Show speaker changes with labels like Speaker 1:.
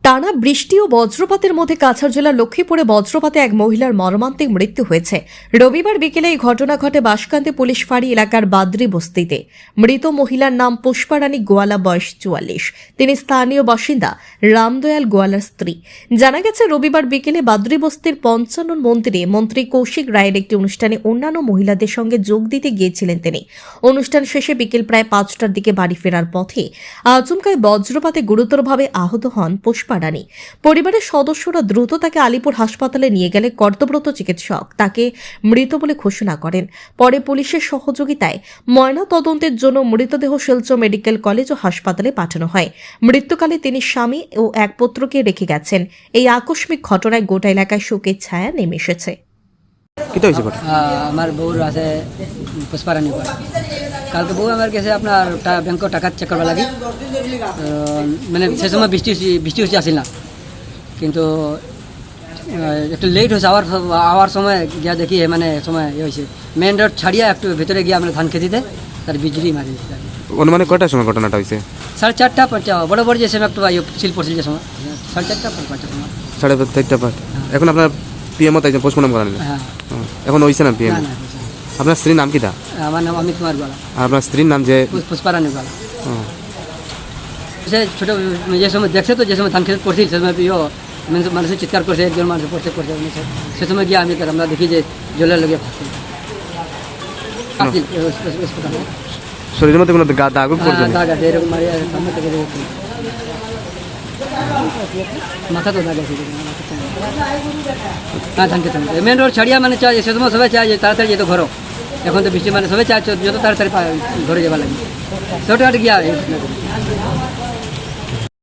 Speaker 1: টানা বৃষ্টি ও বজ্রপাতের মধ্যে কাছাড় জেলার লক্ষ্মীপুরে বজ্রপাতে এক মহিলার মর্মান্তিক মৃত্যু হয়েছে। রবিবার বিকেলে এই ঘটনা ঘটে বাঁশকান্দি পুলিশ ফাঁড়ি এলাকার বাদ্রি বস্তিতে। মৃত মহিলার নাম পুষ্পারানী গোয়ালা, বয়স 44। তিনি স্থানীয় বাসিন্দা রামদয়াল গোয়ালার স্ত্রী। জানা গেছে, রবিবার বিকেলে বাদ্রি বস্তির পঞ্চানন মন্দিরে মন্ত্রী কৌশিক রায়ের একটি অনুষ্ঠানে অন্যান্য মহিলাদের সঙ্গে যোগ দিতে গিয়েছিলেন তিনি। অনুষ্ঠান শেষে বিকেল প্রায় 5টার দিকে বাড়ি ফেরার পথে আচমকায় বজ্রপাতে গুরুতরভাবে আহত হন পুষ্পারানী। পরিবারের সদস্যরা দ্রুত তাকে আলিপুর হাসপাতালে নিয়ে গেলে কর্তব্যরত চিকিৎসক তাকে মৃত বলে ঘোষণা করেন। পরে পুলিশের সহযোগিতায় ময়না তদন্তের জন্য মৃতদেহ শিলচর মেডিকেল কলেজ ও হাসপাতালে পাঠানো হয়। মৃত্যুকালে তিনি স্বামী ও এক পুত্রকে রেখে গেছেন। এই আকস্মিক ঘটনায় গোটা এলাকায় শোকের ছায়া নেমে এসেছে।
Speaker 2: আমার বউর আছে পুষ্পারানী করে। কালকে বউ আমার কাছে আপনার ব্যাংক টাকা চেক করবার লাগে, মানে সে সময় বৃষ্টি হচ্ছে আসিল না, কিন্তু একটু লেট হয়েছে। আওয়ার সময় গিয়া দেখি মানে সময় হয়েছে মেন রোড ছাড়িয়া একটু ভেতরে গিয়ে আমরা ধান খেতে তার বিজলি মারি।
Speaker 3: অনুমানে কয়টার সময় ঘটনাটা হয়েছে?
Speaker 2: 4:30 বড় বড় যে সময় একটু শিল পড়ছিল যে সময় 4:30 সময়
Speaker 3: 4:30 এখন আপনার পিএমও তাই পোস্টমর্টম করেন?
Speaker 2: হ্যাঁ,
Speaker 3: এখন হয়েছে না পিএম? আপনার স্ত্রীর নাম কি?
Speaker 2: আমার নাম অমিত কুমার গোয়ালা।
Speaker 3: আর আপনার স্ত্রীর নাম যে
Speaker 2: পুষ্পারানী গোয়ালা। সে ছোটো যে সময় দেখছে, তো যে সময় ধান খেতে পড়ছিল সে সময় মানুষের চিৎকার করছে, একজন মানুষ পড়ছে সে সময় গিয়ে আমরা দেখি যে জলের লগে
Speaker 3: শরীরের মধ্যে কোনো দাগ পড়ছে?
Speaker 2: দাগ আছে এরকম, সামনে থেকে মাথা তো দাগ আছে। হ্যাঁ, ধান খেতে মেন রোড ছাড়িয়া মানে চাই, সে সময় সবাই চায় যে তাড়াতাড়ি যেত ঘর। এখন তো বৃষ্টি মানে সবাই চায় যত তাড়াতাড়ি ঘরে যাবার লাগে, ছোটো গিয়া